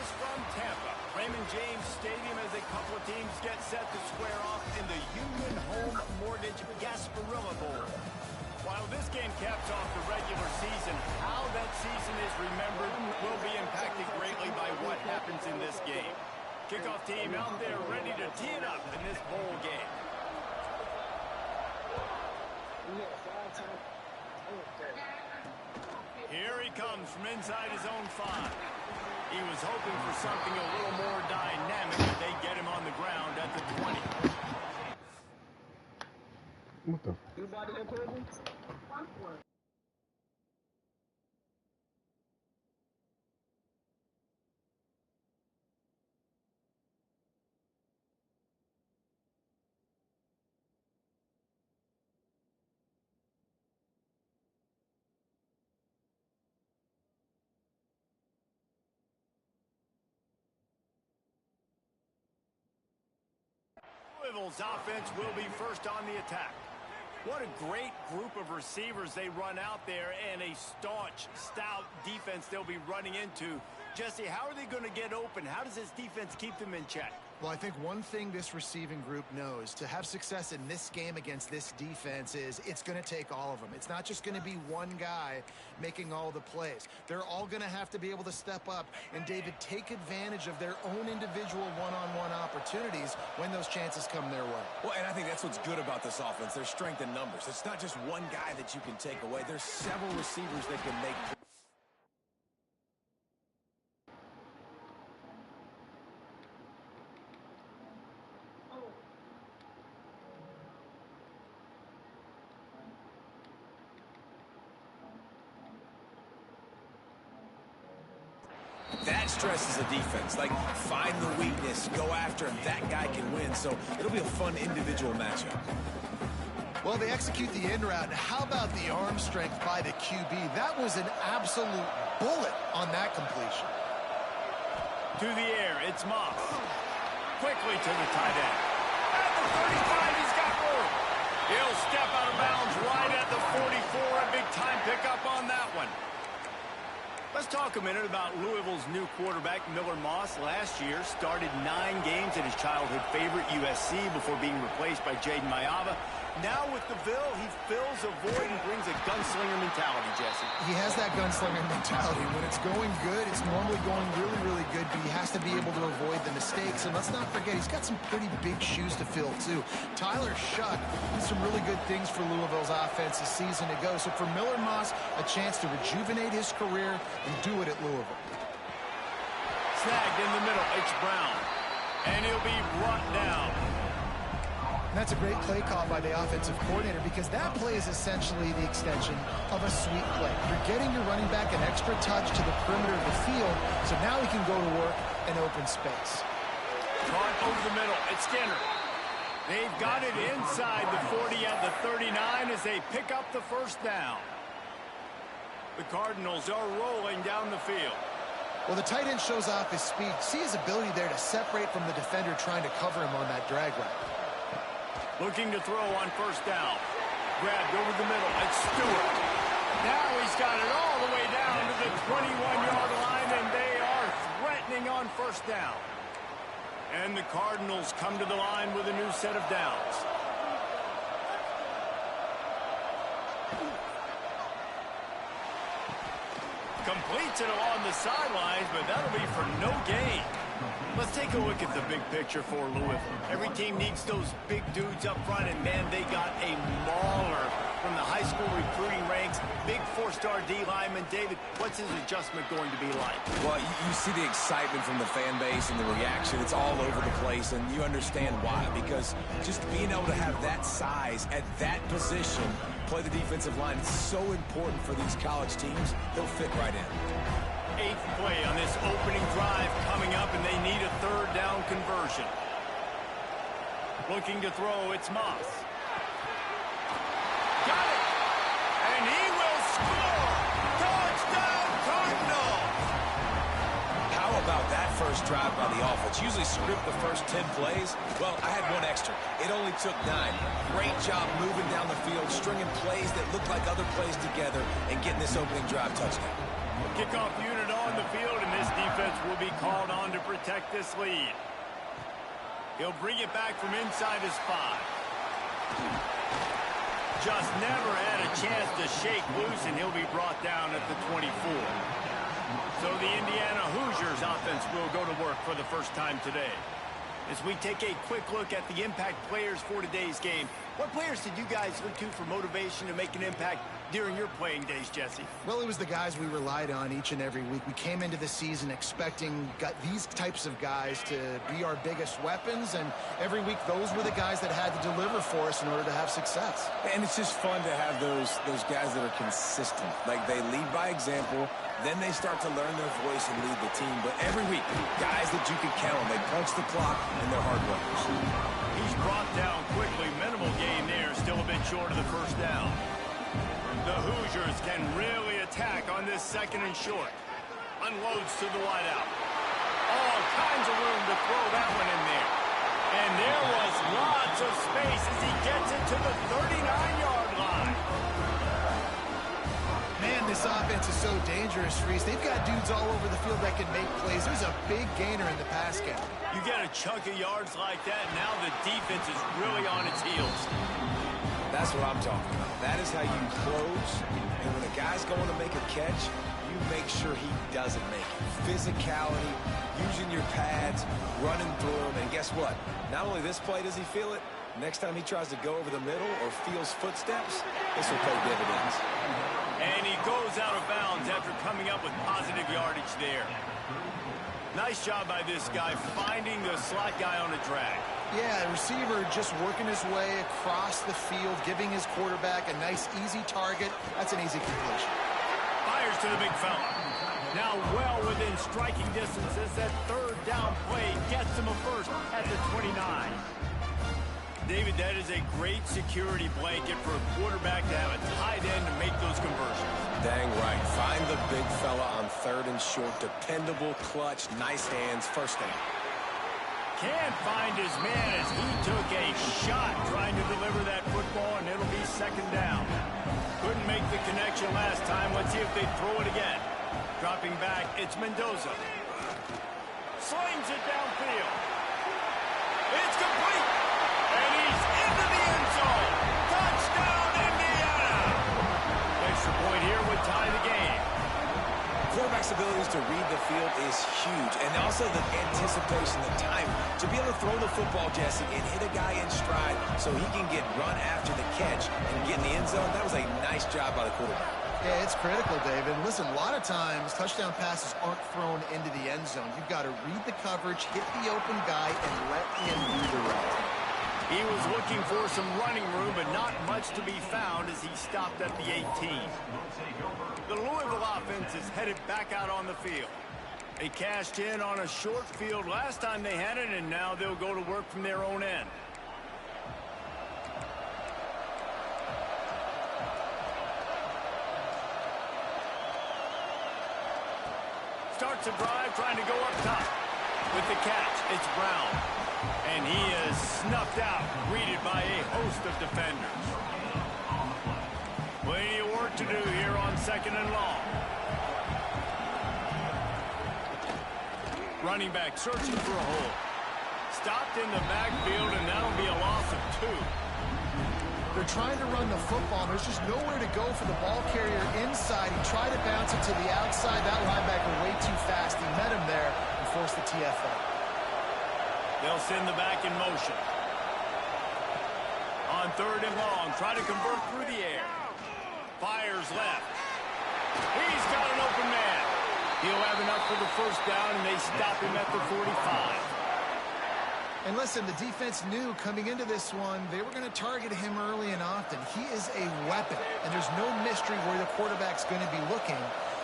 Greetings from Tampa, Raymond James Stadium, as a couple of teams get set to square off in the Union Home Mortgage Gasparilla Bowl. While this game caps off the regular season, how that season is remembered will be impacted greatly by what happens in this game. Kickoff team out there ready to tee it up in this bowl game. Here he comes from inside his own 5. He was hoping for something a little more dynamic, but they get him on the ground at the 20. What the? Louisville's offense will be first on the attack. What a great group of receivers they run out there, and a staunch, stout defense they'll be running into. Jesse, how are they going to get open? How does this defense keep them in check? Well, I think one thing this receiving group knows to have success in this game against this defense is it's going to take all of them. It's not just going to be one guy making all the plays. They're all going to have to be able to step up and, David, take advantage of their own individual one-on-one opportunities when those chances come their way. Well, and I think that's what's good about this offense, their strength in numbers. It's not just one guy that you can take away. There's several receivers that can make. That stresses the defense. Like, find the weakness, go after him. That guy can win, so it'll be a fun individual matchup. Well, they execute the in route. How about the arm strength by the QB? That was an absolute bullet on that completion. To the air, it's Moss. Quickly to the tight end. At the 35, he's got room. He'll step out of bounds right at the 44. A big time pickup on that one. Let's talk a minute about Louisville's new quarterback, Miller Moss. Last year, started 9 games at his childhood favorite, USC, before being replaced by Jaden Mayava. Now with the Ville, he fills a void and brings a gunslinger mentality, Jesse. He has that gunslinger mentality. When it's going good, it's normally going really, really good, but he has to be able to avoid the mistakes. And let's not forget, he's got some pretty big shoes to fill, too. Tyler Shuck did some really good things for Louisville's offense a season ago. So for Miller Moss, a chance to rejuvenate his career and do it at Louisville. Snagged in the middle, it's Brown. And he'll be brought down. And that's a great play call by the offensive coordinator, because that play is essentially the extension of a sweep play. You're getting your running back an extra touch to the perimeter of the field, so now he can go to work in open space. Caught over the middle. It's Skinner. They've got it inside the 40 at the 39 as they pick up the first down. The Cardinals are rolling down the field. Well, the tight end shows off his speed. See his ability there to separate from the defender trying to cover him on that drag route. Looking to throw on first down. Grabbed over the middle. It's Stewart. Now he's got it all the way down to the 21-yard line, and they are threatening on first down. And the Cardinals come to the line with a new set of downs. Completes it along the sidelines, but that'll be for no gain. Let's take a look at the big picture for Louisville. Every team needs those big dudes up front, and man, they got a mauler from the high school recruiting ranks. Big 4-star D lineman. David, what's his adjustment going to be like? Well, you see the excitement from the fan base and the reaction. It's all over the place, and you understand why. Because just being able to have that size at that position, play the defensive line, it's so important for these college teams. They'll fit right in. 8th play on this opening drive coming up, and they need a 3rd down conversion. Looking to throw, it's Moss. Got it! And he will score! Touchdown, Cardinals! How about that first drive by the offense? Usually script the first 10 plays. Well, I had one extra. It only took 9. Great job moving down the field, stringing plays that look like other plays together, and getting this opening drive touchdown. Kickoff unit on the field, and this defense defense will be called on to protect this lead. He'll bring it back from inside his 5. Just never had a chance to shake loose, and he'll be brought down at the 24. So the Indiana Hoosiers offense will go to work for the first time today. As we take a quick look at the impact players for today's game, what players did you guys look to for motivation to make an impact during your playing days, Jesse? Well, it was the guys we relied on each and every week. We came into the season expecting these types of guys to be our biggest weapons, and every week those were the guys that had to deliver for us in order to have success. And it's just fun to have those guys that are consistent. Like, they lead by example, then they start to learn their voice and lead the team. But every week, guys that you can count on, they punch the clock, and they're hard workers. He's brought down quickly. Minimal gain there, still a bit short of the first down. The Hoosiers can really attack on this 2nd and short. Unloads to the wideout. All kinds of room to throw that one in there. And there was lots of space as he gets it to the 39-yard line. Man, this offense is so dangerous, Reese. They've got dudes all over the field that can make plays. There's a big gainer in the pass game. You get a chunk of yards like that, now the defense is really on its heels. That's what I'm talking about. That is how you close. And when a guy's going to make a catch, you make sure he doesn't make it. Physicality, using your pads, running through him. And guess what? Not only this play does he feel it, next time he tries to go over the middle or feels footsteps, this will pay dividends. And he goes out of bounds after coming up with positive yardage there. Nice job by this guy finding the slot guy on a drag. Yeah, receiver just working his way across the field, giving his quarterback a nice, easy target. That's an easy completion. Fires to the big fella. Now well within striking distance as that 3rd down play gets him a first at the 29. David, that is a great security blanket for a quarterback to have a tight end to make those conversions. Dang right. Find the big fella on 3rd and short. Dependable, clutch, nice hands, first down. Can't find his man as he took a shot trying to deliver that football, and it'll be 2nd down. Couldn't make the connection last time. Let's see if they throw it again. Dropping back, it's Mendoza. Slings it downfield. It's complete. And he's into the end zone. Touchdown, Indiana. Extra point here would tie the game. Quarterback's abilities to read the field is huge. And also the anticipation, the time. To be able to throw the football, Jesse, and hit a guy in stride so he can get run after the catch and get in the end zone, that was a nice job by the quarterback. Yeah, it's critical, David. Listen, a lot of times touchdown passes aren't thrown into the end zone. You've got to read the coverage, hit the open guy, and let him do the rest. He was looking for some running room, but not much to be found as he stopped at the 18. The Louisville offense is headed back out on the field. They cashed in on a short field last time they had it, and now they'll go to work from their own end. Starts a drive trying to go up top. With the catch, it's Brown. And he is snuffed out, greeted by a host of defenders. Plenty of work to do here on 2nd and long. Running back searching for a hole. Stopped in the backfield, and that'll be a loss of 2. They're trying to run the football. There's just nowhere to go for the ball carrier inside. He tried to bounce it to the outside. That linebacker way too fast. He met him there and forced the TFL. They'll send the back in motion. On 3rd and long, try to convert through the air. Fires left. He's got an open man. He'll have enough for the first down, and they stop him at the 45. And listen, the defense knew coming into this one, they were going to target him early and often. He is a weapon, and there's no mystery where the quarterback's going to be looking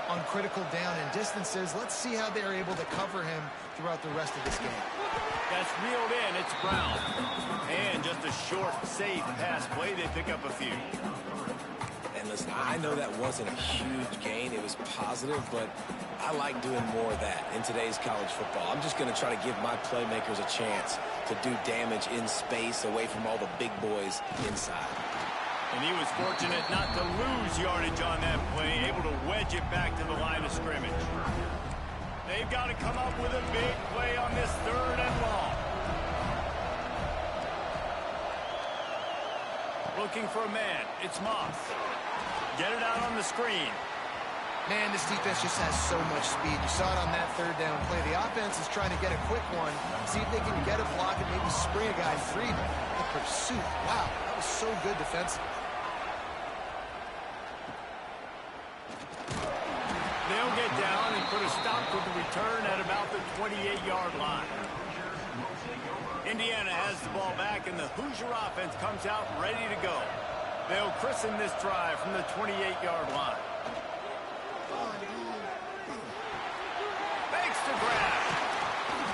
on critical down and distances. Let's see how they're able to cover him throughout the rest of this game. That's reeled in. It's Brown. And just a short, safe pass play. They pick up a few. And listen, I know that wasn't a huge gain. It was positive, but I like doing more of that in today's college football. I'm just going to try to give my playmakers a chance to do damage in space away from all the big boys inside. And he was fortunate not to lose yardage on that play, able to wedge it back to the line of scrimmage. They've got to come up with a big play on this 3rd and long. Looking for a man. It's Moss. Get it out on the screen. Man, this defense just has so much speed. You saw it on that 3rd down play. The offense is trying to get a quick one, see if they can get a block and maybe spring a guy free. But the pursuit, wow, that was so good defensively. They'll get down and put a stop to the return at about the 28-yard line. Indiana has the ball back, and the Hoosier offense comes out ready to go. They'll christen this drive from the 28-yard line. Makes the grab.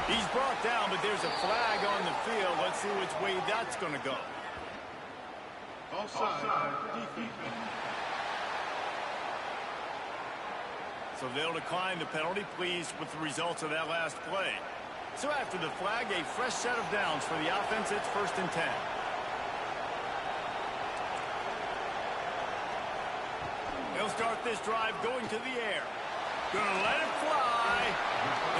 He's brought down, but there's a flag on the field. Let's see which way that's going to go. Offside. Defense. So they'll decline the penalty, pleased with the results of that last play. So after the flag, a fresh set of downs for the offense. It's 1st and 10. They'll start this drive going to the air. Gonna let it fly.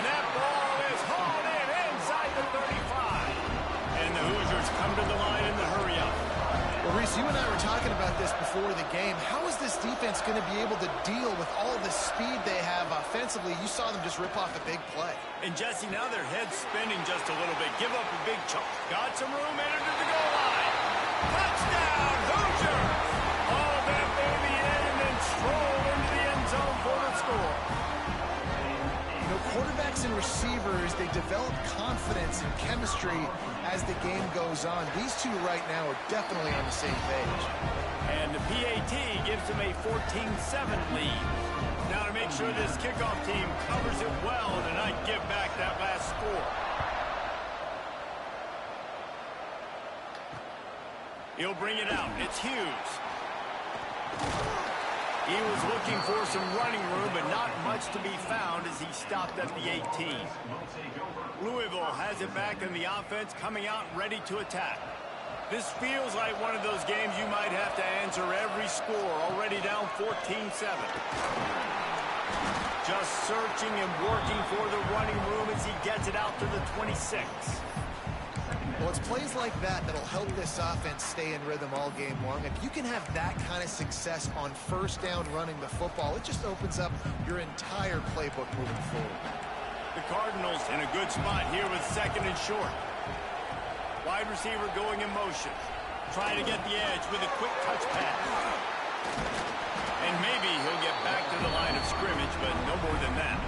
And that ball is hauled in inside the 35. And the Hoosiers come to the line in the hurry-up. Well, Reese, you and I were talking about this before the game. How is this defense going to be able to deal with all the speed they have offensively? You saw them just rip off a big play. And, Jesse, now their head's spinning just a little bit. Give up a big chunk. Got some room, headed to the goal line. Touchdown, Hoosiers! All that baby in and then stroll into the end zone for the score. You know, quarterbacks and receivers, they develop confidence and chemistry as the game goes on. These two right now are definitely on the same page. And the PAT gives them a 14-7 lead. Now to make sure this kickoff team covers it well and not give back that last score. He'll bring it out. It's Hughes. He was looking for some running room, but not much to be found as he stopped at the 18. Louisville has it back in the offense, coming out ready to attack. This feels like one of those games you might have to answer every score, already down 14-7. Just searching and working for the running room as he gets it out to the 26. Well, it's plays like that that'll help this offense stay in rhythm all game long. If you can have that kind of success on 1st down running the football, it just opens up your entire playbook moving forward. The Cardinals in a good spot here with 2nd and short. Wide receiver going in motion. Trying to get the edge with a quick touch pass. And maybe he'll get back to the line of scrimmage, but no more than that.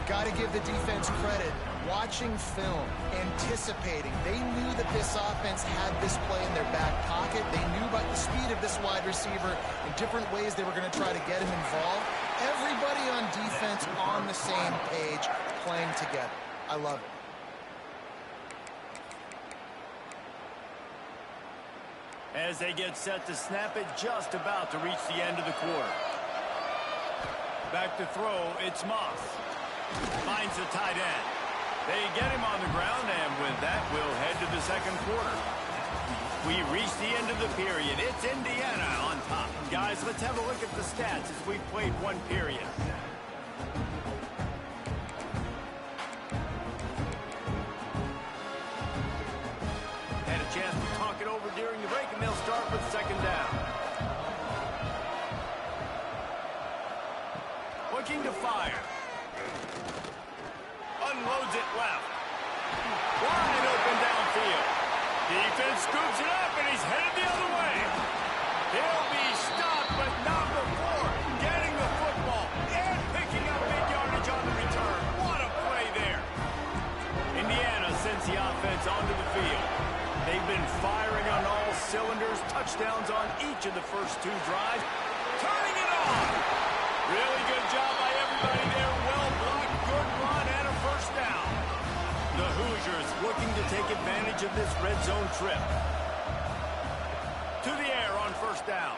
Got to give the defense credit. Watching film, anticipating. They knew that this offense had this play in their back pocket. They knew about the speed of this wide receiver in different ways they were going to try to get him involved. Everybody on defense on the same page, playing together. I love it. As they get set to snap it, just about to reach the end of the quarter. Back to throw, it's Moss. Finds the tight end. They get him on the ground, and with that, we'll head to the 2nd quarter. We reach the end of the period. It's Indiana on top. Guys, let's have a look at the stats as we've played one period. Had a chance to talk it over during the break, and they'll start with 2nd down. Looking to fire. Unloads it left. Wide open downfield. Defense scoops it up, and he's headed the other way. He'll be stopped, but not before getting the football and picking up big yardage on the return. What a play there. Indiana sends the offense onto the field. They've been firing on all cylinders, touchdowns on each of the first 2 drives. Turning it on. Really good job by everybody there. Well blocked, good run, and a 1st down. The Hoosiers looking to take advantage of this red zone trip. To the air on 1st down.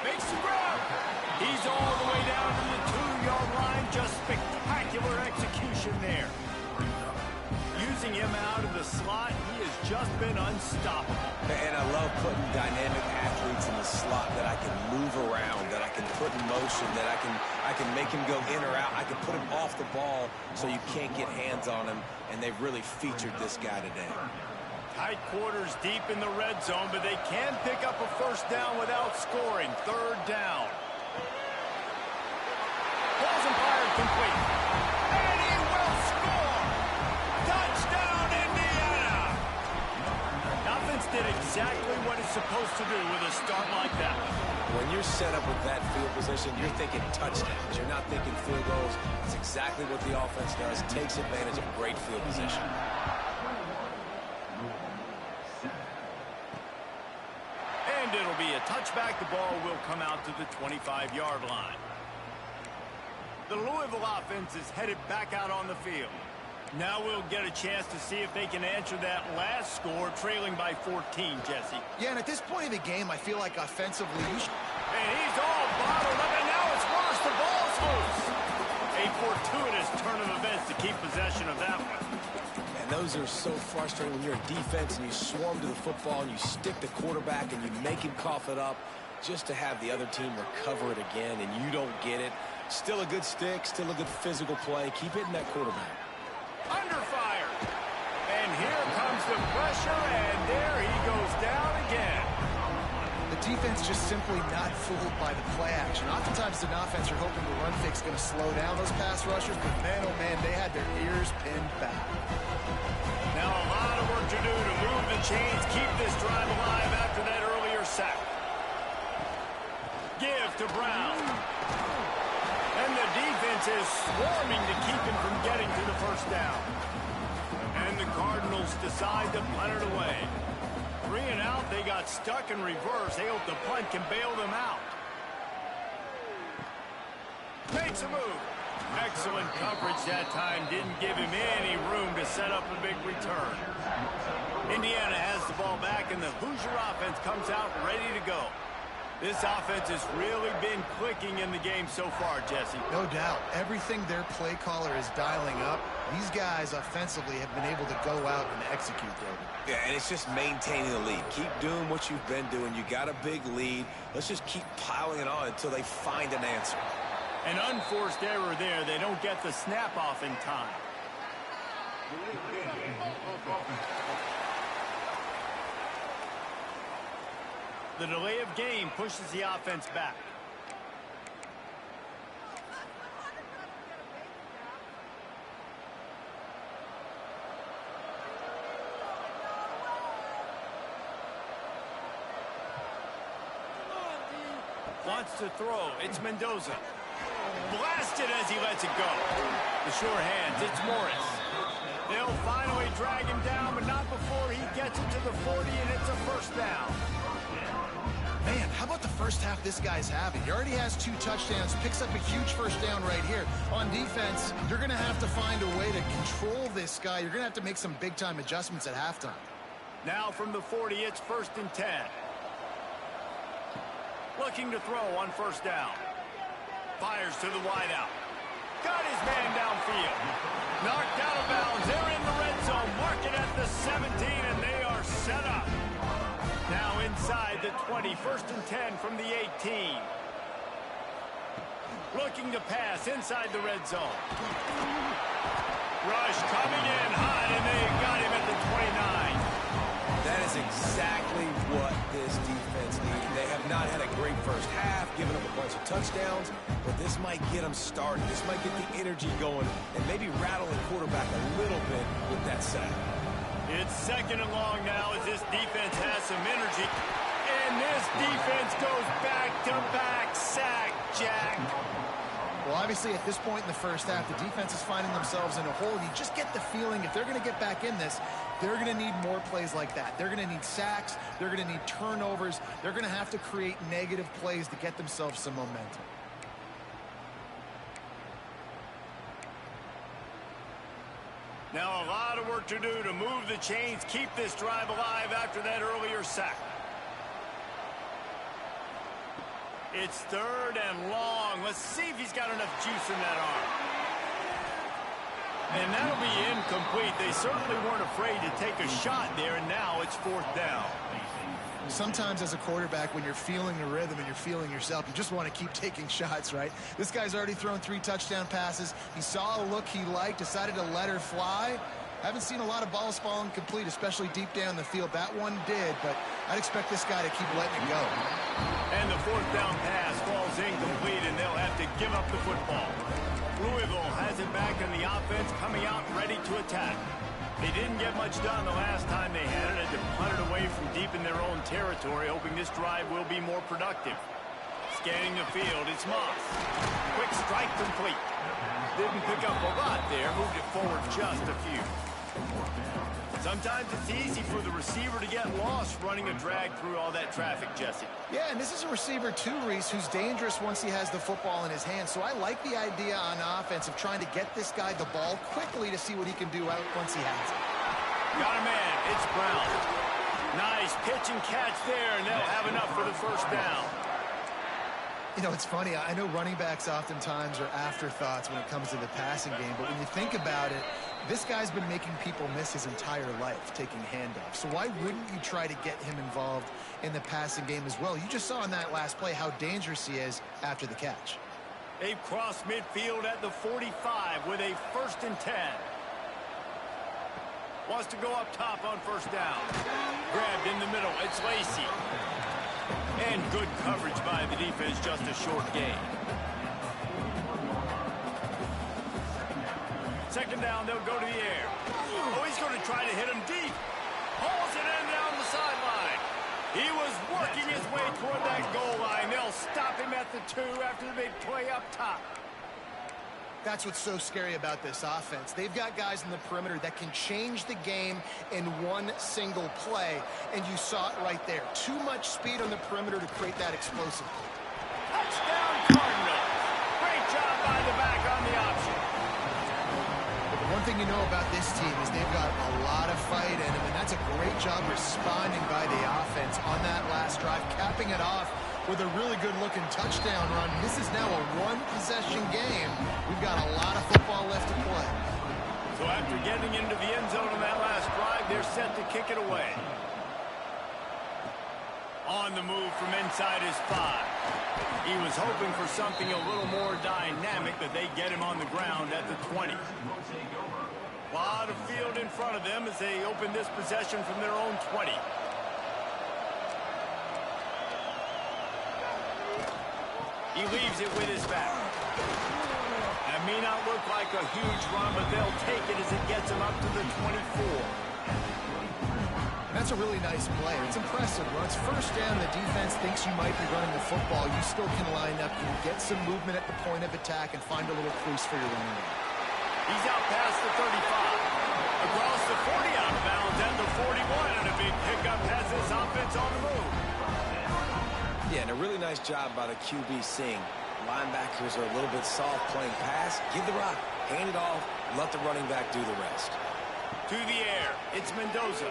Makes the grab. He's all the way down to the 2-yard line. Just spectacular execution there. using him out of the slot, he has just been unstoppable. And I love putting dynamic athletes in the slot that I can move around, that I can put in motion, that I can make him go in or out. I can put him off the ball so you can't get hands on him, and they've really featured this guy today. Tight quarters deep in the red zone, but they can pick up a first down without scoring. Third down. Balls and fired complete. And he will score! Touchdown, Indiana! Offense did exactly what it's supposed to do with a start like that. When you're set up with that field position, you're thinking touchdowns. You're not thinking field goals. It's exactly what the offense does. Takes advantage of great field position. And it'll be a touchback. The ball will come out to the 25-yard line. The Louisville offense is headed back out on the field. Now we'll get a chance to see if they can answer that last score, trailing by 14, Jesse. Yeah, and at this point in the game, I feel like offensively, and he's all bottled up, and now it's worse. The ball's loose. A fortuitous turn of events to keep possession of that one. And those are so frustrating when you're in defense and you swarm to the football and you stick the quarterback and you make him cough it up just to have the other team recover it again, and you don't get it. Still a good stick, still a good physical play. Keep hitting that quarterback. Under fire. And here comes the pressure, and there he goes down again. the defense just simply not fooled by the play action. Oftentimes, an offense, you're hoping the run fake is going to slow down those pass rushers, but man, oh man, they had their ears pinned back. Now a lot of work to do to move the chains, keep this drive alive after that earlier sack. Give to Brown. And the defense is swarming to keep him from getting to the first down. And the Cardinals decide to punt it away. 3 and out, they got stuck in reverse. They hope the punt can bail them out. Makes a move. Excellent coverage that time. Didn't give him any room to set up a big return. Indiana has the ball back, and the Hoosier offense comes out ready to go. This offense has really been clicking in the game so far, Jesse. No doubt. Everything their play caller is dialing up, these guys offensively have been able to go out and execute, David. Yeah, and it's just maintaining the lead. Keep doing what you've been doing. You got a big lead. Let's just keep piling it on until they find an answer. An unforced error there. They don't get the snap off in time. The delay of game pushes the offense back. Wants to throw. It's Mendoza. Blasted as he lets it go. The sure hands. It's Morris. They'll finally drag him down, but not before he gets it to the 40, and it's a first down. Man, how about the first half this guy's having? He already has 2 touchdowns, picks up a huge first down right here. On defense, you're going to have to find a way to control this guy. You're going to have to make some big-time adjustments at halftime. Now from the 40, it's 1st and 10. Looking to throw on first down. Fires to the wideout. Got his man downfield. Knocked out of bounds. They're in the red zone. Mark it at the 17, and they are set up. Now inside the 20, 1st and 10 from the 18. Looking to pass inside the red zone. Rush coming in hot, and they got him at the 29. That is exactly what this defense needs. They have not had a great first half, giving up a bunch of touchdowns, but this might get them started. This might get the energy going and maybe rattle the quarterback a little bit with that sack. It's 2nd and long now as this defense has some energy. And this defense goes back-to-back sack, Jack. Well, obviously, at this point in the first half, the defense is finding themselves in a hole. You just get the feeling if they're going to get back in this, they're going to need more plays like that. They're going to need sacks. They're going to need turnovers. They're going to have to create negative plays to get themselves some momentum. Now a lot of work to do to move the chains, keep this drive alive after that earlier sack. It's 3rd and long. Let's see if he's got enough juice in that arm. And that'll be incomplete. They certainly weren't afraid to take a shot there, and now it's 4th down. Sometimes as a quarterback, when you're feeling the rhythm and you're feeling yourself, you just want to keep taking shots, right? This guy's already thrown 3 touchdown passes. He saw a look he liked, decided to let her fly. Haven't seen a lot of balls falling complete, especially deep down the field. That one did, but I'd expect this guy to keep letting it go. And the 4th down pass falls incomplete, and they'll have to give up the football. Louisville has it back in the offense, coming out ready to attack. They didn't get much done the last time they had it, and to punt it away from deep in their own territory, hoping this drive will be more productive. Scanning the field, it's Moss. Quick strike complete. Didn't pick up a lot there, moved it forward just a few. Sometimes it's easy for the receiver to get lost running a drag through all that traffic, Jesse. Yeah, and this is a receiver too, Reese, who's dangerous once he has the football in his hands. So I like the idea on offense of trying to get this guy the ball quickly to see what he can do out once he has it. Got a man, it's Brown. Nice pitch and catch there, and they'll have enough for the 1st down. You know, it's funny. I know running backs oftentimes are afterthoughts when it comes to the passing game, but when you think about it, this guy's been making people miss his entire life taking handoffs. So why wouldn't you try to get him involved in the passing game as well? You just saw in that last play how dangerous he is after the catch. They've crossed midfield at the 45 with a 1st and 10. Wants to go up top on 1st down. Grabbed in the middle. It's Lacey. And good coverage by the defense, just a short gain. 2nd down, they'll go to the air. Oh, he's going to try to hit him deep. Hauls it in down the sideline. He was working his way toward that goal line. They'll stop him at the 2 after the big play up top. That's what's so scary about this offense. They've got guys in the perimeter that can change the game in one single play, and you saw it right there. Too much speed on the perimeter to create that explosive play. Touchdown Cardinals. Great job by the back on the option. One thing you know about this team is they've got a lot of fight in them, and that's a great job responding by the offense on that last drive, capping it off with a really good-looking touchdown run. This is now a one-possession game. We've got a lot of football left to play. So after getting into the end zone on that last drive, they're set to kick it away. On the move from inside his 5. He was hoping for something a little more dynamic, but they get him on the ground at the 20. A lot of field in front of them as they open this possession from their own 20. He leaves it with his back. That may not look like a huge run, but they'll take it as it gets him up to the 24. That's a really nice play. It's impressive. When it's 1st down, the defense thinks you might be running the football. You still can line up, you can get some movement at the point of attack, and find a little crease for your running game. He's out past the 35. Across the 40 out of bounds at the 41, and a big pickup has this offense on the move. Yeah, and a really nice job by the QB seeing linebackers are a little bit soft playing pass. Give the rock, hand it off, let the running back do the rest. To the air, it's Mendoza.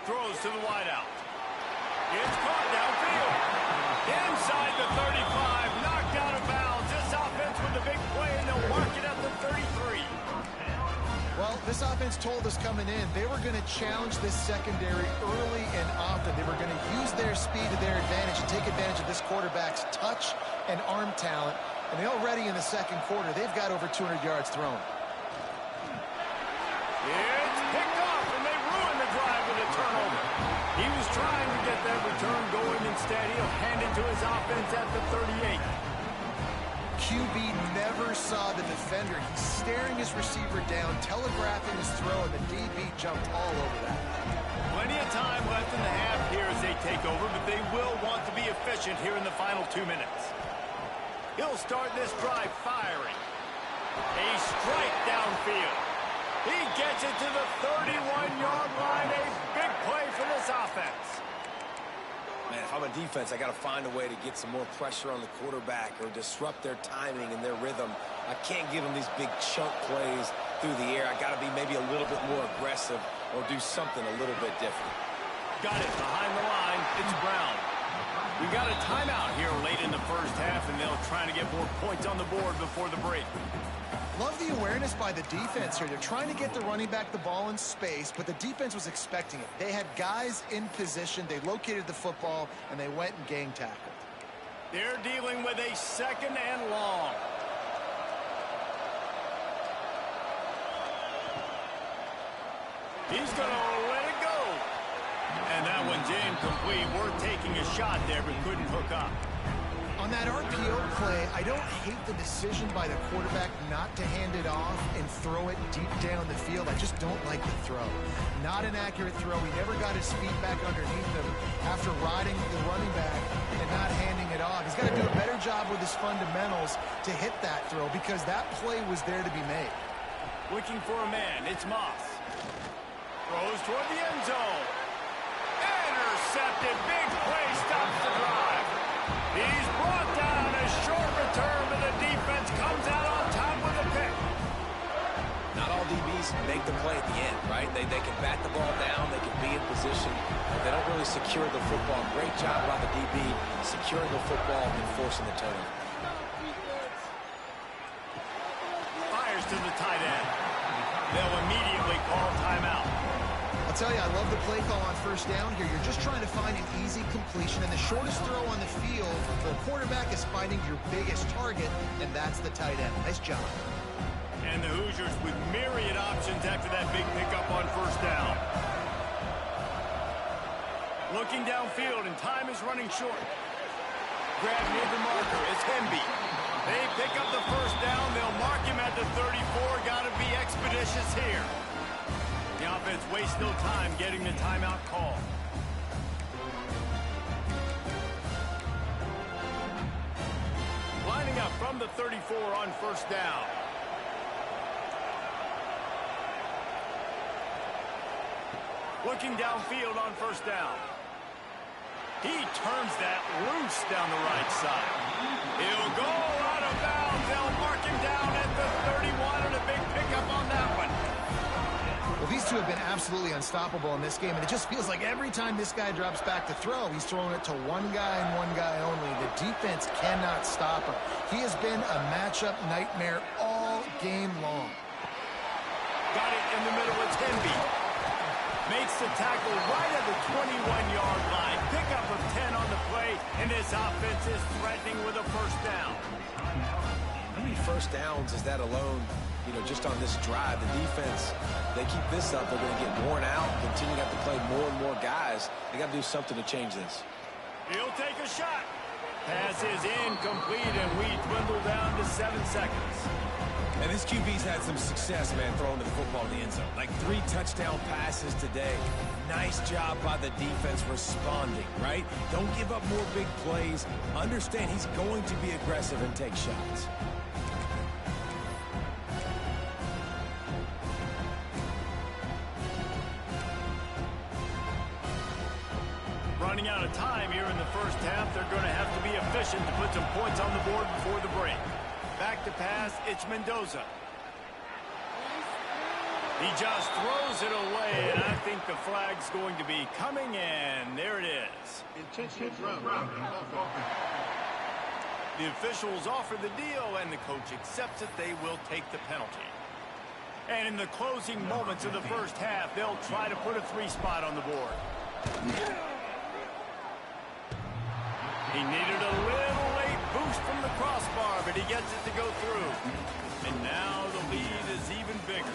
Throws to the wideout. It's caught downfield. Inside the 35, knocked out of bounds. This offense with the big play, and they'll mark it at the 33. Well, this offense told us coming in they were going to challenge this secondary early and often. They were going to use their speed to their advantage and take advantage of this quarterback's touch and arm talent. And they already in the 2nd quarter, they've got over 200 yards thrown. It's picked off, and they ruin the drive with a turnover. He was trying to get that return going. Instead, he'll hand it to his offense at the 38. QB never saw the defender. He's staring his receiver down, telegraphing his throw, and the DB jumped all over that. Plenty of time left in the half here as they take over, but they will want to be efficient here in the final 2 minutes. He'll start this drive firing. A strike downfield. He gets it to the 31-yard line. A big play for this offense. Man, if I'm a defense, I got to find a way to get some more pressure on the quarterback or disrupt their timing and their rhythm. I can't give them these big chunk plays through the air. I got to be maybe a little bit more aggressive or do something a little bit different. Got it behind the line. It's Brown. We got a timeout here late in the first half, and they'll try to get more points on the board before the break. Love the awareness by the defense here. They're trying to get the running back the ball in space, but the defense was expecting it. They had guys in position. They located the football, and they went and gang tackled. They're dealing with a 2nd and long. He's going to let it go. And that one's incomplete. We're taking a shot there, but couldn't hook up. On that RPO play, I don't hate the decision by the quarterback not to hand it off and throw it deep down the field. I just don't like the throw. Not an accurate throw. He never got his feet back underneath him after riding the running back and not handing it off. He's got to do a better job with his fundamentals to hit that throw because that play was there to be made. Looking for a man. It's Moss. Throws toward the end zone. Intercepted. Big play stops the drive. He's brought down. A short return, but the defense comes out on top with a pick. Not all DBs make the play at the end, right? They can bat the ball down. They can be in position. But they don't really secure the football. Great job by the DB securing the football and forcing the turnover. Fires to the tight end. They'll immediately call timeout. I'll tell you, I love the play call on first down here. You're just trying to find an easy completion, and the shortest throw on the field, the quarterback is finding your biggest target, and that's the tight end. Nice job. And the Hoosiers with myriad options after that big pickup on first down. Looking downfield, and time is running short. Grab near the marker. It's Hemby. They pick up the first down. They'll mark him at the 34. Got to be expeditious here. The offense wastes no time getting the timeout call. Lining up from the 34 on first down. Looking downfield on first down. He turns that loose down the right side. He'll go out of bounds. They'll mark him down at the 31, and a big pickup on that one. Well, these two have been absolutely unstoppable in this game, and it just feels like every time this guy drops back to throw, he's throwing it to one guy and one guy only. The defense cannot stop him. He has been a matchup nightmare all game long. Got it in the middle. It's Hemby. Makes the tackle right at the 21-yard line. Pickup of 10 on the play, and this offense is threatening with a first down. How many first downs is that alone, just on this drive? The defense, they keep this up, they're going to get worn out, continue to have to play more and more guys. They got to do something to change this. He'll take a shot. Pass is incomplete, and we dwindle down to 7 seconds. And this QB's had some success, man, throwing the football in the end zone. Like 3 touchdown passes today. Nice job by the defense responding, right? Don't give up more big plays. Understand he's going to be aggressive and take shots. Running out of time here in the first half. They're going to have to be efficient to put some points on the board before the break. Back to pass, it's Mendoza. He just throws it away, and I think the flag's going to be coming in. There it is. Intentional throw. The officials offer the deal, and the coach accepts it. They will take the penalty. And in the closing moments of the first half, they'll try to put a 3-spot on the board. He needed a little late boost from the crossbar, but he gets it to go through. And now the lead is even bigger.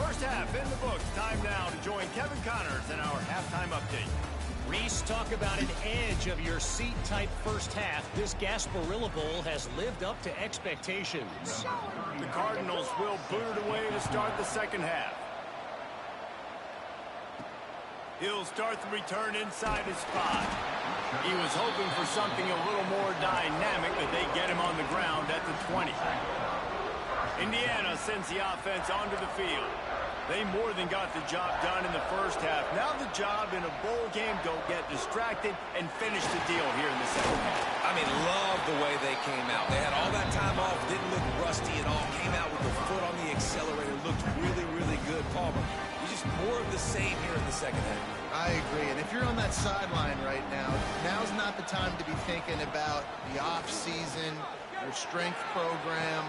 First half in the books. Time now to join Kevin Connors in our halftime update. Reese, talk about an edge of your seat type first half. This Gasparilla Bowl has lived up to expectations. The Cardinals will boot it away to start the second half. He'll start the return inside his spot. He was hoping for something a little more dynamic, but they get him on the ground at the 20. Indiana sends the offense onto the field. They more than got the job done in the first half. Now the job in a bowl game, don't get distracted and finish the deal here in the second half. I mean, love the way they came out. They had all that time off, didn't look rusty at all, came out with the foot on the accelerator, looked really, really good. Palmer, you just more of the same here in the second half. I agree. And if you're on that sideline right now, now's not the time to be thinking about the off season, your strength program,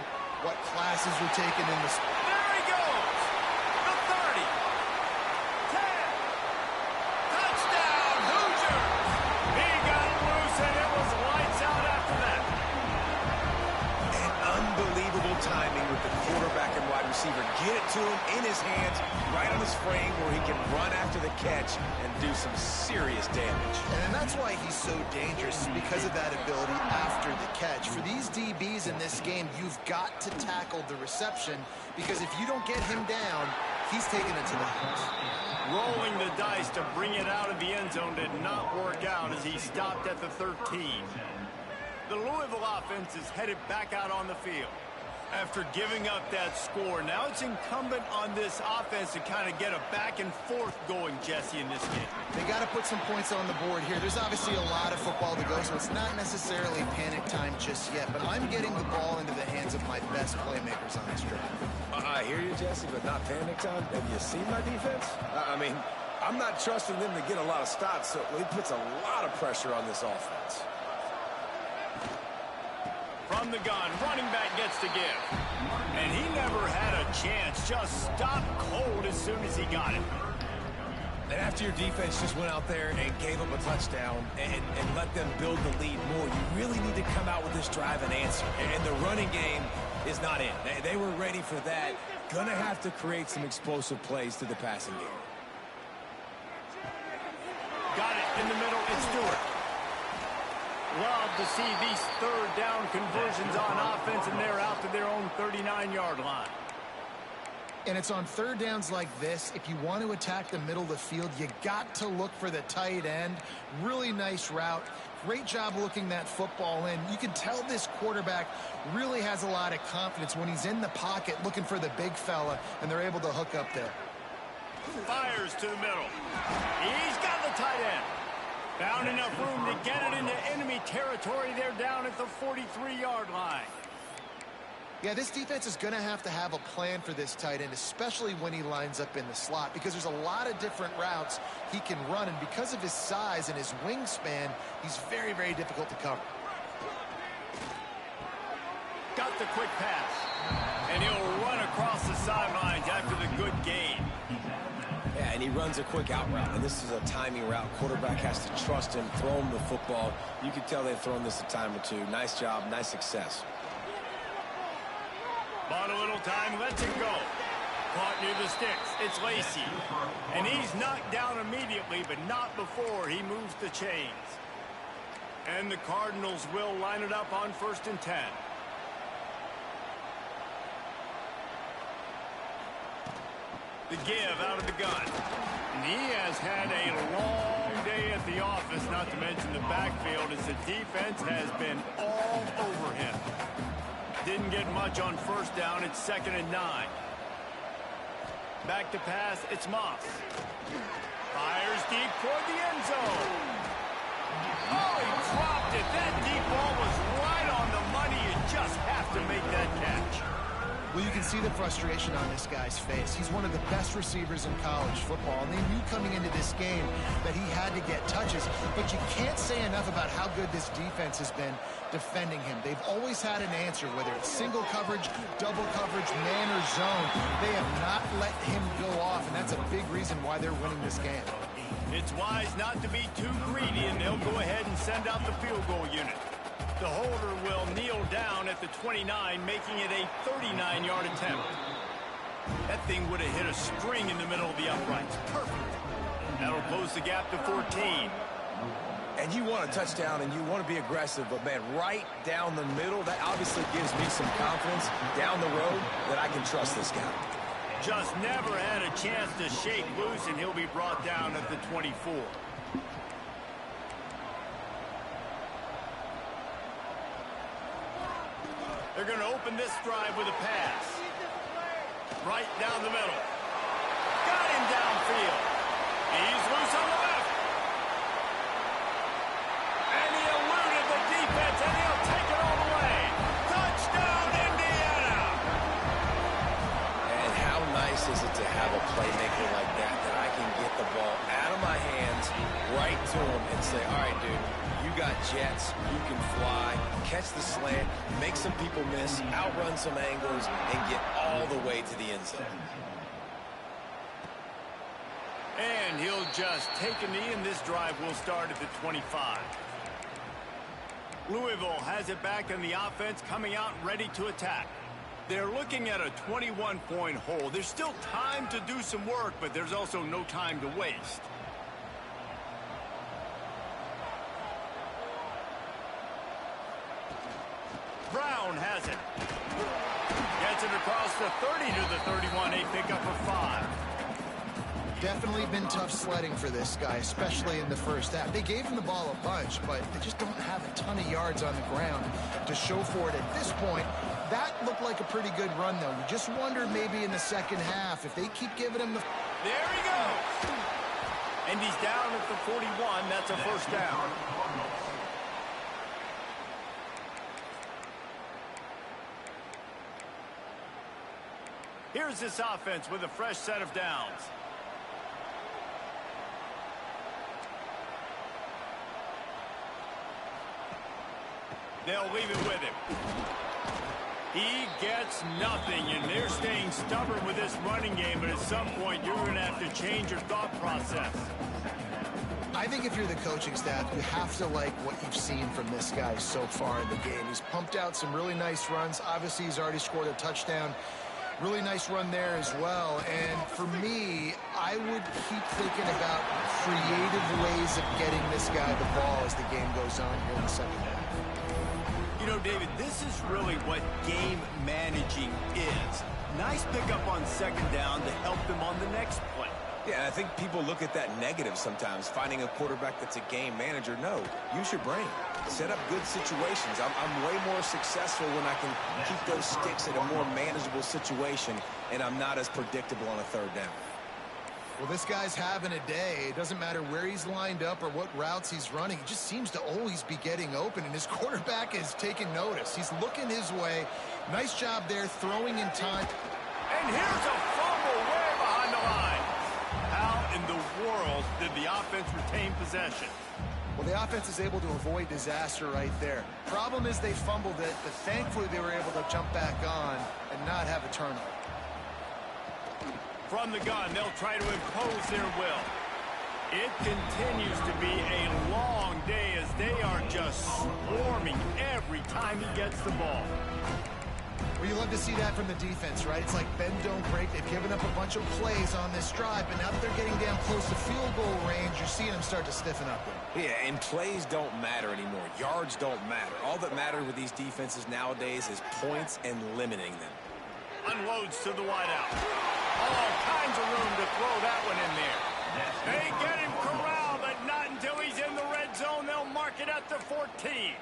what classes you're taking in the sport. There he goes. The 30. 10. Touchdown, Hoosiers. He got loose, and it was lights out after that. And unbelievable timing with the quarterback and wide receiver. Get it to him in his hands, right on his frame where he can run after the catch and do some serious damage. And that's why he's so dangerous, because of that ability after the catch. For these DBs in this game, you've got to tackle the reception, because if you don't get him down, he's taking it to the house. Rolling the dice to bring it out of the end zone did not work out as he stopped at the 13. The Louisville offense is headed back out on the field. After giving up that score, now it's incumbent on this offense to kind of get a back and forth going, Jesse, in this game. They got to put some points on the board here. There's obviously a lot of football to go, so it's not necessarily panic time just yet, but I'm getting the ball into the hands of my best playmakers on this drive. I hear you, Jesse, but not panic time. Have you seen my defense? I mean, I'm not trusting them to get a lot of stops, so it puts a lot of pressure on this offense. From the gun, running back gets to give. And he never had a chance. Just stopped cold as soon as he got it. And after your defense just went out there and gave up a touchdown and let them build the lead more, you really need to come out with this drive and answer. And the running game is not in. They were ready for that. Gonna have to create some explosive plays through the passing game. Got it in the middle. It's Stewart. Love to see these third down conversions on offense, and they're out to their own 39-yard line. And it's on third downs like this, if you want to attack the middle of the field, you got to look for the tight end. Really nice route. Great job looking that football in. You can tell this quarterback really has a lot of confidence when he's in the pocket looking for the big fella, and they're able to hook up there. Fires to the middle. He's got the tight end. Found enough room to get it into enemy territory. They're down at the 43-yard line. Yeah, this defense is going to have a plan for this tight end, especially when he lines up in the slot, because there's a lot of different routes he can run, and because of his size and his wingspan, he's very, very difficult to cover. Got the quick pass, and he'll run across the sidelines after the good gain. Yeah, and he runs a quick out route, and this is a timing route. Quarterback has to trust him, throw him the football. You can tell they've thrown this a time or two. Nice job, nice success. Bought a little time, lets it go. Caught near the sticks. It's Lacy. And he's knocked down immediately, but not before he moves the chains. And the Cardinals will line it up on 1st and 10. The give out of the gun. And he has had a long day at the office, not to mention the backfield, as the defense has been all over him. Didn't get much on 1st down. It's 2nd and 9. Back to pass. It's Moss. Fires deep toward the end zone. Oh, he dropped it. That deep ball was right on the money. You just have to make that catch. Well, you can see the frustration on this guy's face. He's one of the best receivers in college football, and they knew coming into this game that he had to get touches, but you can't say enough about how good this defense has been defending him. They've always had an answer, whether it's single coverage, double coverage, man or zone. They have not let him go off, and that's a big reason why they're winning this game. It's wise not to be too greedy, and they'll go ahead and send out the field goal unit. The holder will kneel down at the 29, making it a 39-yard attempt. That thing would have hit a string in the middle of the uprights. Perfect. That'll close the gap to 14. And you want a touchdown and you want to be aggressive, but, man, right down the middle, that obviously gives me some confidence down the road that I can trust this guy. Just never had a chance to shake loose, and he'll be brought down at the 24. They're going to open this drive with a pass. Right down the middle. Got him downfield. He's loose on the left. And he eluded the defense, and he'll take it all the way. Touchdown, Indiana! And how nice is it to have a playmaker like that say, all right, dude, you got jets, you can fly, catch the slant, make some people miss, outrun some angles, and get all the way to the end zone. And he'll just take a knee, and this drive will start at the 25. Louisville has it back in the offense, coming out ready to attack. They're looking at a 21-point hole. There's still time to do some work, but there's also no time to waste. Brown has it. Gets it across the 30 to the 31, a pickup of 5. Definitely been tough sledding for this guy, especially in the first half. They gave him the ball a bunch, but they just don't have a ton of yards on the ground to show for it at this point. That looked like a pretty good run, though. You just wonder maybe in the second half if they keep giving him the... There he goes! And he's down at the 41. That's a first down. Here's this offense with a fresh set of downs. They'll leave it with him. He gets nothing, and they're staying stubborn with this running game, but at some point you're going to have to change your thought process. I think if you're the coaching staff, you have to like what you've seen from this guy so far in the game. He's pumped out some really nice runs. Obviously, he's already scored a touchdown. Really nice run there as well. And for me, I would keep thinking about creative ways of getting this guy the ball as the game goes on here in the second half. You know, David, this is really what game managing is. Nice pickup on second down to help them on the next play. Yeah, I think people look at that negative sometimes, finding a quarterback that's a game manager. No, use your brain. Set up good situations. I'm way more successful when I can keep those sticks in a more manageable situation, and I'm not as predictable on a third down. Well, this guy's having a day. It doesn't matter where he's lined up or what routes he's running. He just seems to always be getting open, and his quarterback is taking notice. He's looking his way. Nice job there, throwing in time. And here's a fumble way behind the line. How in the world did the offense retain possession? Well, the offense is able to avoid disaster right there. Problem is they fumbled it, but thankfully they were able to jump back on and not have a turnover. From the gun, they'll try to impose their will. It continues to be a long day as they are just swarming every time he gets the ball. Well, you love to see that from the defense, right? It's like bend, don't break. They've given up a bunch of plays on this drive, but now that they're getting down close to field goal range, you're seeing them start to stiffen up there. Yeah, and plays don't matter anymore. Yards don't matter. All that matters with these defenses nowadays is points and limiting them. Unloads to the wideout. All kinds of room to throw that one in there. They get him corralled, but not until he's in the red zone. They'll mark it at the 14.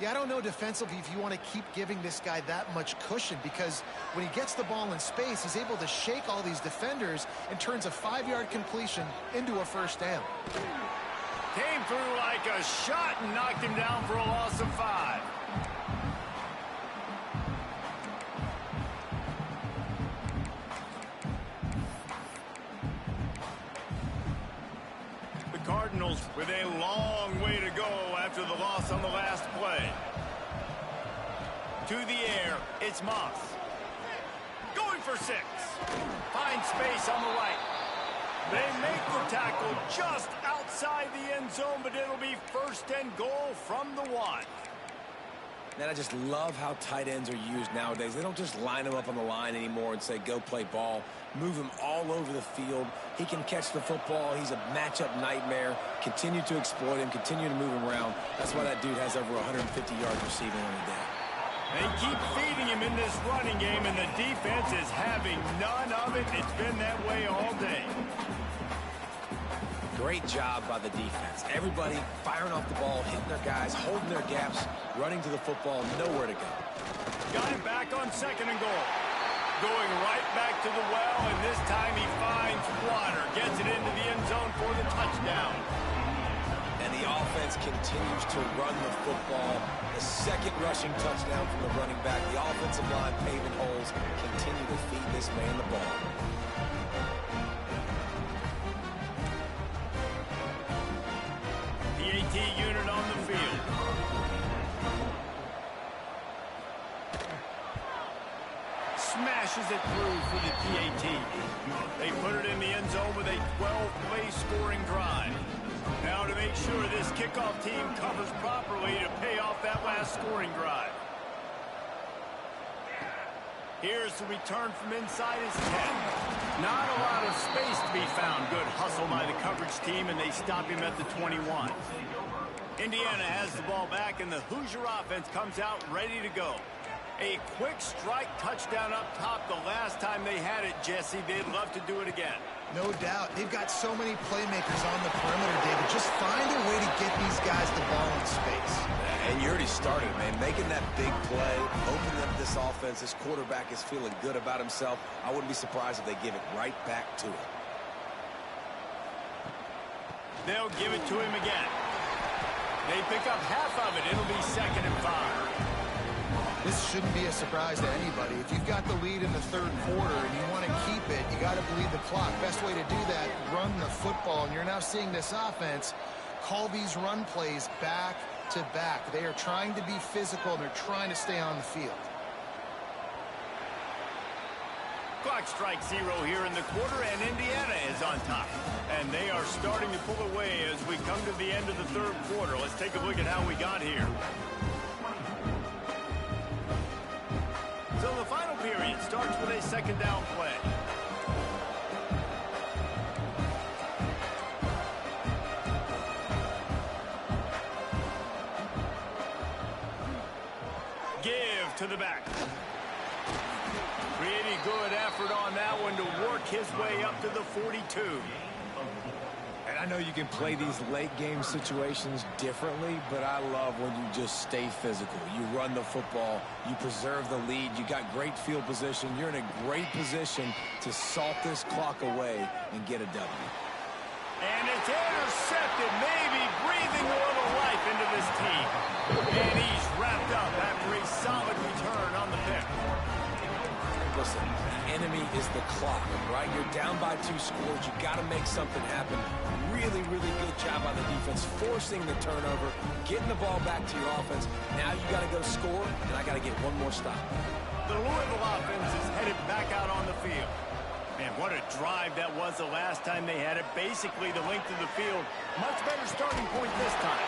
Yeah, I don't know defensively if you want to keep giving this guy that much cushion, because when he gets the ball in space, he's able to shake all these defenders and turns a 5-yard completion into a first down. Came through like a shot and knocked him down for a loss of 5. Cardinals with a long way to go after the loss on the last play. To the air, it's Moss. Going for 6. Finds space on the right. They make the tackle just outside the end zone, but it'll be first and goal from the 1. Man, I just love how tight ends are used nowadays. They don't just line them up on the line anymore and say, go play ball. Move him all over the field. He can catch the football. He's a matchup nightmare. Continue to exploit him. Continue to move him around. That's why that dude has over 150 yards receiving on the day. They keep feeding him in this running game, and the defense is having none of it. It's been that way all day. Great job by the defense. Everybody firing off the ball, hitting their guys, holding their gaps, running to the football, nowhere to go. Got him back on second and goal. Going right back to the well, and this time he finds water. Gets it into the end zone for the touchdown. And the offense continues to run the football. The second rushing touchdown from the running back. The offensive line paving holes. Continue to feed this man the ball. pushes it through for the PAT. They put it in the end zone with a 12-play scoring drive. Now to make sure this kickoff team covers properly to pay off that last scoring drive. Here's the return from inside his 10. Not a lot of space to be found. Good hustle by the coverage team, and they stop him at the 21. Indiana has the ball back, and the Hoosier offense comes out ready to go. A quick strike touchdown up top the last time they had it, Jesse. They'd love to do it again. No doubt. They've got so many playmakers on the perimeter, David. Just find a way to get these guys the ball in space. And you already started, man. Making that big play, opening up this offense. This quarterback is feeling good about himself. I wouldn't be surprised if they give it right back to him. They'll give it to him again. They pick up half of it. It'll be 2nd and 5. This shouldn't be a surprise to anybody. If you've got the lead in the third quarter and you want to keep it, you got to bleed the clock. Best way to do that, run the football. And you're now seeing this offense call these run plays back to back. They are trying to be physical, and they're trying to stay on the field. Clock strikes 0 here in the quarter, and Indiana is on top. And they are starting to pull away as we come to the end of the third quarter. Let's take a look at how we got here. So the final period starts with a 2nd down play. Give to the back. Pretty good effort on that one to work his way up to the 42. And I know you can play these late game situations differently, but I love when you just stay physical. You run the football, you preserve the lead, you got great field position, you're in a great position to salt this clock away and get a W. And it's intercepted, maybe breathing a little life into this team. And he's wrapped up after a solid return on the pick. Listen, the enemy is the clock, right? You're down by 2 scores. You got to make something happen. Really, really good job by the defense, forcing the turnover, getting the ball back to your offense. Now you got to go score, and I got to get one more stop. The Louisville offense is headed back out on the field. Man, what a drive that was the last time they had it. Basically the length of the field. Much better starting point this time.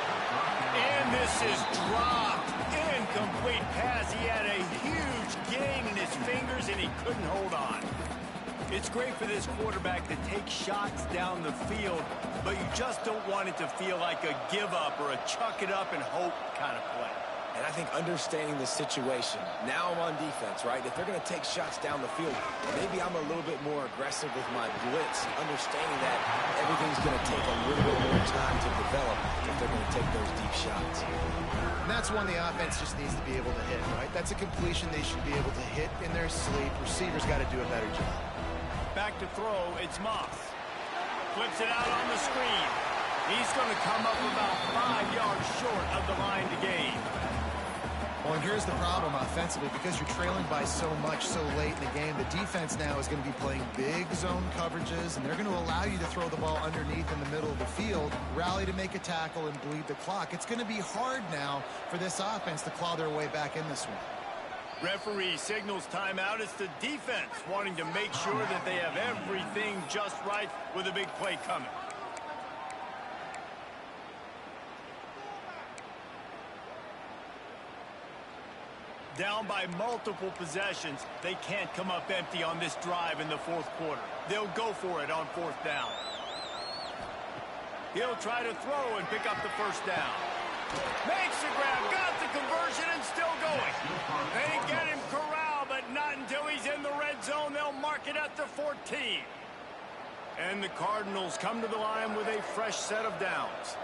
And this is dropped. Incomplete pass. He had a huge gain in his fingers, and he couldn't hold on. It's great for this quarterback to take shots down the field, but you just don't want it to feel like a give-up or a chuck-it-up and hope kind of play. And I think understanding the situation, now I'm on defense, right? If they're going to take shots down the field, maybe I'm a little bit more aggressive with my blitz, understanding that everything's going to take a little bit more time to develop if they're going to take those deep shots. And that's one the offense just needs to be able to hit, right? That's a completion they should be able to hit in their sleep. Receivers got to do a better job. Back to throw, it's Moss. Flips it out on the screen. He's going to come up about 5 yards short of the line to gain. Well, and here's the problem offensively. Because you're trailing by so much so late in the game, the defense now is going to be playing big zone coverages, and they're going to allow you to throw the ball underneath in the middle of the field, rally to make a tackle, and bleed the clock. It's going to be hard now for this offense to claw their way back in this one. Referee signals timeout. It's the defense wanting to make sure that they have everything just right with a big play coming. Down by multiple possessions, they can't come up empty on this drive in the fourth quarter. They'll go for it on 4th down. He'll try to throw and pick up the 1st down. Makes the grab, got the conversion, and still going. They get him corralled, but not until he's in the red zone. They'll mark it at the 14. And the Cardinals come to the line with a fresh set of downs.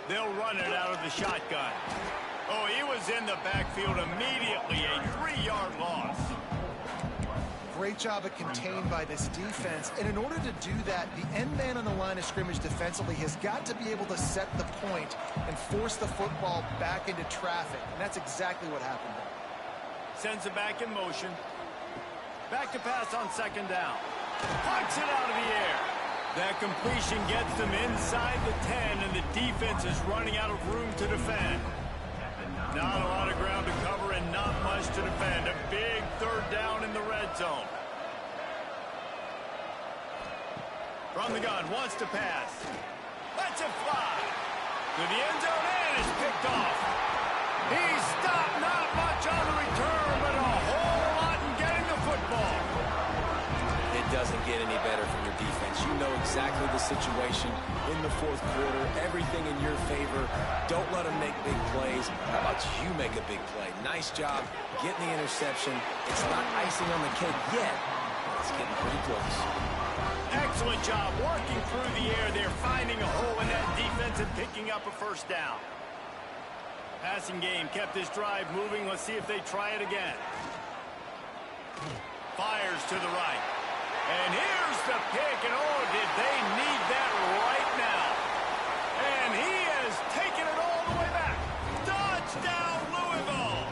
They'll run it out of the shotgun. Oh, he was in the backfield immediately, a 3-yard loss. Great job of contained by this defense. And in order to do that, the end man on the line of scrimmage defensively has got to be able to set the point and force the football back into traffic. And that's exactly what happened there. Sends it back in motion. Back to pass on 2nd down. Punts it out of the air. That completion gets them inside the 10, and the defense is running out of room to defend. Not a lot of ground to cover and not much to defend. A big third down in the red zone. From the gun, wants to pass. Lets it fly. To the end zone and is picked off. He's stopped, not much on the return, but a whole lot in getting the football. It doesn't get any better from your defense. You know exactly the situation in the fourth quarter. Everything in your favor. Don't let them make big plays. How about you make a big play? Nice job getting the interception. It's not icing on the cake yet. It's getting pretty close. Excellent job working through the air there, finding a hole in that defense and picking up a first down. Passing game kept this drive moving. Let's see if they try it again. Fires to the right. And here's the pick, and oh, did they need that right now. And he has taken it all the way back. Touchdown, Louisville!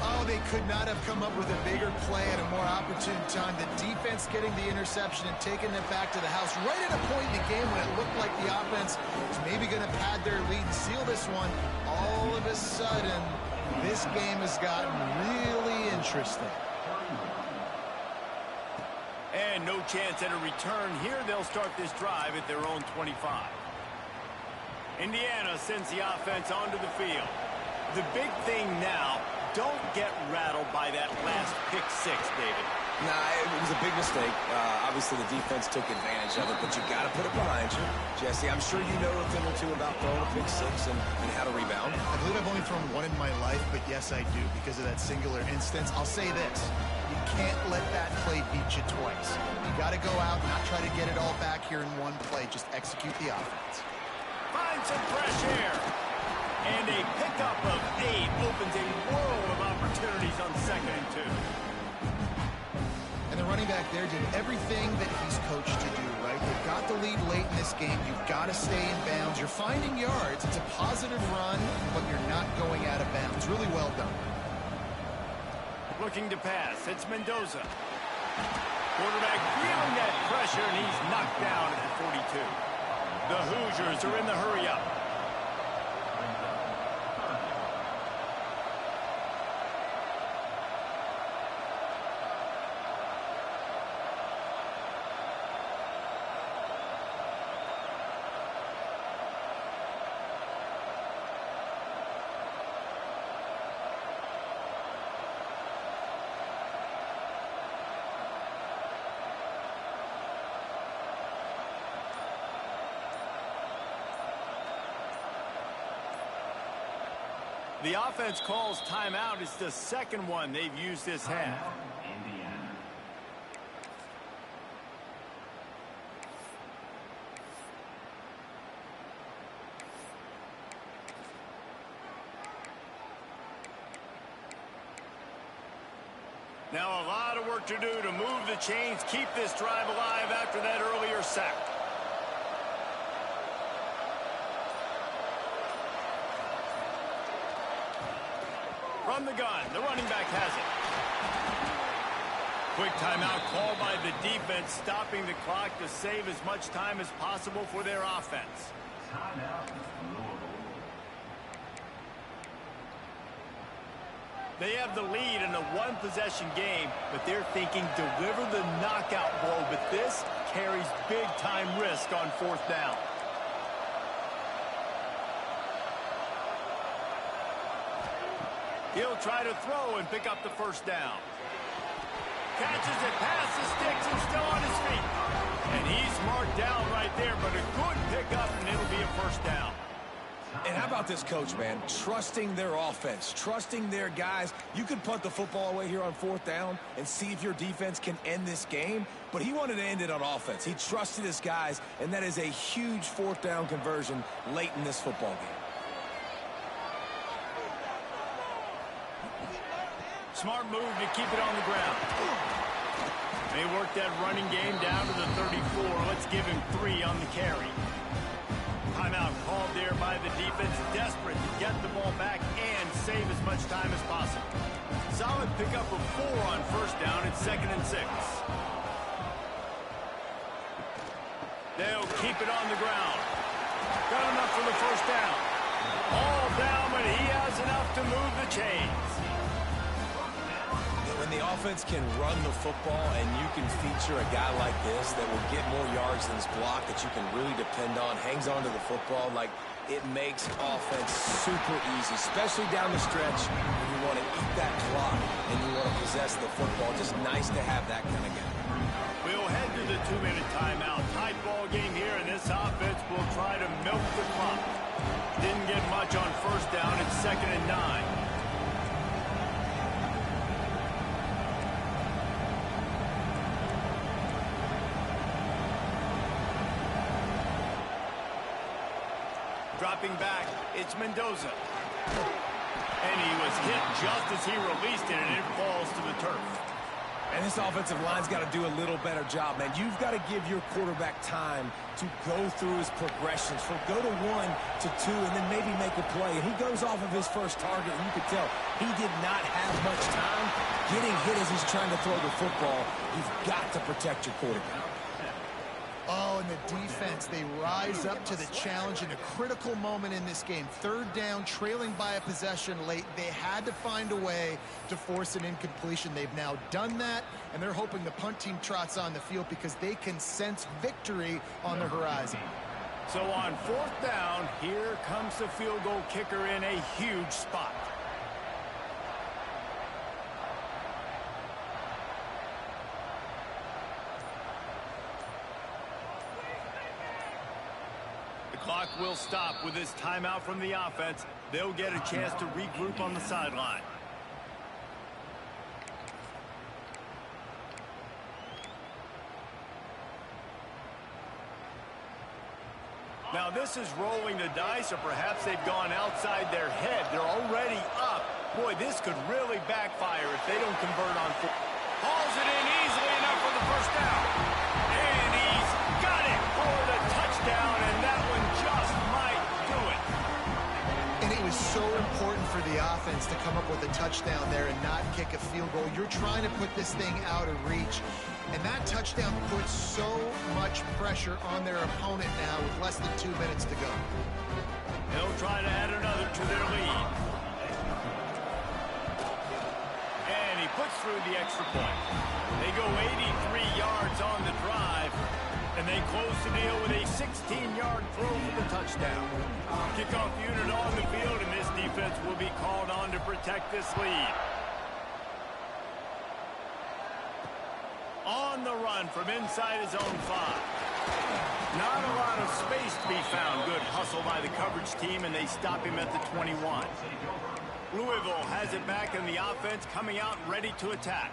Oh, they could not have come up with a bigger play at a more opportune time. The defense getting the interception and taking it back to the house right at a point in the game when it looked like the offense was maybe going to pad their lead and seal this one. All of a sudden, this game has gotten really interesting. And no chance at a return here. They'll start this drive at their own 25. Indiana sends the offense onto the field. The big thing now, don't get rattled by that last pick six, David. Nah, it was a big mistake. Obviously, the defense took advantage of it, but you got to put it behind you. Jesse, I'm sure you know a thing or two about throwing a pick six and how to rebound. I believe I've only thrown one in my life, but yes, I do because of that singular instance. I'll say this. You can't let that play beat you twice. You got to go out, not try to get it all back here in one play. Just execute the offense. Find some fresh air. And a pickup of 8 opens a world of opportunities on 2nd and 2. And the running back there did everything that he's coached to do, right? They've got the lead late in this game. You've got to stay in bounds. You're finding yards. It's a positive run, but you're not going out of bounds. Really well done. Looking to pass. It's Mendoza. Quarterback feeling that pressure, and he's knocked down at the 42. The Hoosiers are in the hurry-up. The offense calls timeout. It's the second one they've used this half. Now a lot of work to do to move the chains, keep this drive alive after that earlier sack. From the gun, the running back has it. Quick timeout called by the defense, stopping the clock to save as much time as possible for their offense. They have the lead in a one-possession game, but they're thinking deliver the knockout blow, but this carries big-time risk on 4th down. He'll try to throw and pick up the first down. Catches it past the sticks and still on his feet. And he's marked down right there, but a good pickup, and it'll be a first down. And how about this coach, man? Trusting their offense, trusting their guys. You could punt the football away here on 4th down and see if your defense can end this game, but he wanted to end it on offense. He trusted his guys, and that is a huge 4th down conversion late in this football game. Smart move to keep it on the ground. They work that running game down to the 34. Let's give him 3 on the carry. Timeout called there by the defense, desperate to get the ball back and save as much time as possible. Solid pickup of 4 on 1st down. It's 2nd and 6. They'll keep it on the ground. Got enough for the first down. All down, but he That's enough to move the chains. When the offense can run the football and you can feature a guy like this that will get more yards than his block, that you can really depend on, hangs on to the football, like, it makes offense super easy, especially down the stretch when you want to eat that clock and you want to possess the football. Just nice to have that kind of guy. We'll head to the 2-minute timeout. Tight ball game here, and this offense will try to milk the clock. Didn't get much on first down. It's 2nd and 9. Dropping back, it's Mendoza. And he was hit just as he released it, and it falls to the turf. And this offensive line's got to do a little better job, man. You've got to give your quarterback time to go through his progressions. Go to 1 to 2 and then maybe make a play. And he goes off of his first target, and you could tell he did not have much time getting hit as he's trying to throw the football. You've got to protect your quarterback. Oh, and the defense, they rise up to the challenge in a critical moment in this game. 3rd down, trailing by a possession late. They had to find a way to force an incompletion. They've now done that, and they're hoping the punt team trots on the field because they can sense victory on the horizon. So on 4th down, here comes the field goal kicker in a huge spot. Clock will stop with this timeout from the offense. They'll get a chance to regroup on the sideline. Now this is rolling the dice, or perhaps they've gone outside their head. They're already up. Boy, this could really backfire if they don't convert on foot. Hauls it in easily enough for the first down. And he's got it for the touchdown, and that one just might do it. And it was so important for the offense to come up with a touchdown there and not kick a field goal. You're trying to put this thing out of reach, and that touchdown puts so much pressure on their opponent now with less than 2 minutes to go. They'll try to add another to their lead. And he puts through the extra point. They go 83 yards on the drive, and they close the deal with a 16-yard throw for the touchdown. Kickoff unit on the field, and this defense will be called on to protect this lead. On the run from inside his own 5. Not a lot of space to be found. Good hustle by the coverage team, and they stop him at the 21. Louisville has it back in the offense, coming out ready to attack.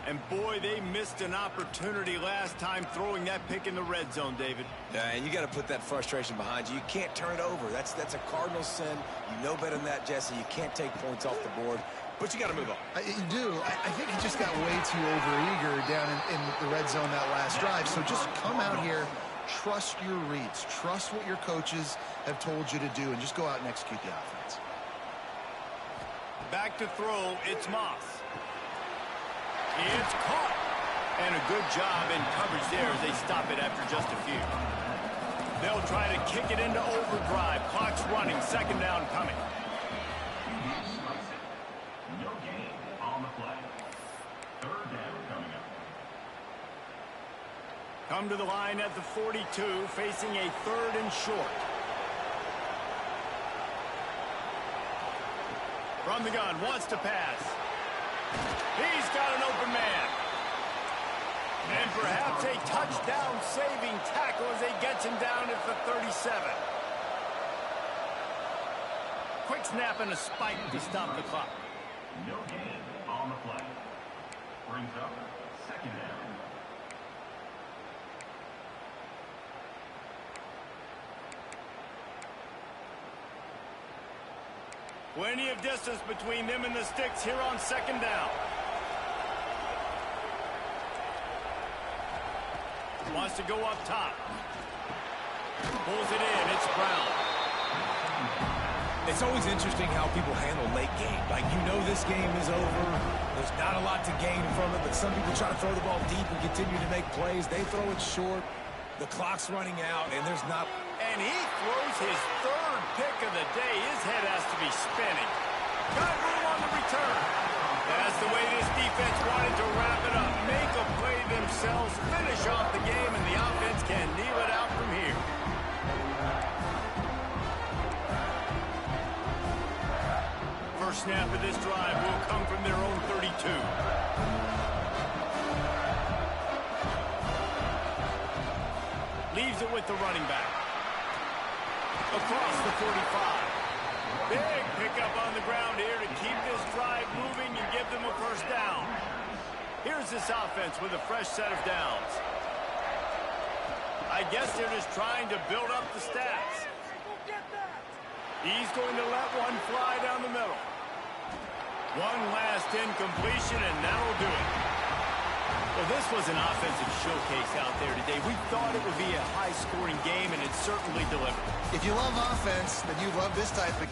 And boy, they missed an opportunity last time throwing that pick in the red zone, David. Yeah, and you got to put that frustration behind you. You can't turn it over. That's a Cardinal sin. You know better than that, Jesse. You can't take points off the board, but you got to move on. You do. I think he just got way too overeager down in the red zone that last drive. So just come out here, trust your reads, trust what your coaches have told you to do, and just go out and execute the offense. Back to throw, it's Moss. It's caught. And a good job in coverage there as they stop it after just a few. They'll try to kick it into overdrive. Clock's running. 2nd down coming. No gain on the play. 3rd down coming up. Come to the line at the 42, facing a 3rd and short. From the gun, wants to pass. He's got an open man. And perhaps a touchdown-saving tackle as he gets him down at the 37. Quick snap and a spike to stop the clock. No gain on the play. Brings up 2nd down. Plenty of distance between them and the sticks here on 2nd down. Wants to go up top. Pulls it in. It's Brown. It's always interesting how people handle late game. Like, you know this game is over. There's not a lot to gain from it, but some people try to throw the ball deep and continue to make plays. They throw it short. The clock's running out, and there's not... And he throws his 3rd pick of the day. His head has to be spinning. Got room on the return. That's the way this defense wanted to wrap it up. Make a play themselves, finish off the game, and the offense can kneel it out from here. First snap of this drive will come from their own 32. Leaves it with the running back. Across the 45. Big pickup on the ground here to keep this drive moving and give them a first down. Here's this offense with a fresh set of downs. I guess they're just trying to build up the stats. He's going to let one fly down the middle. One last incompletion, and that'll do it. Well, this was an offensive showcase out there today. We thought it would be a high-scoring game, and it certainly delivered. If you love offense, then you love this type of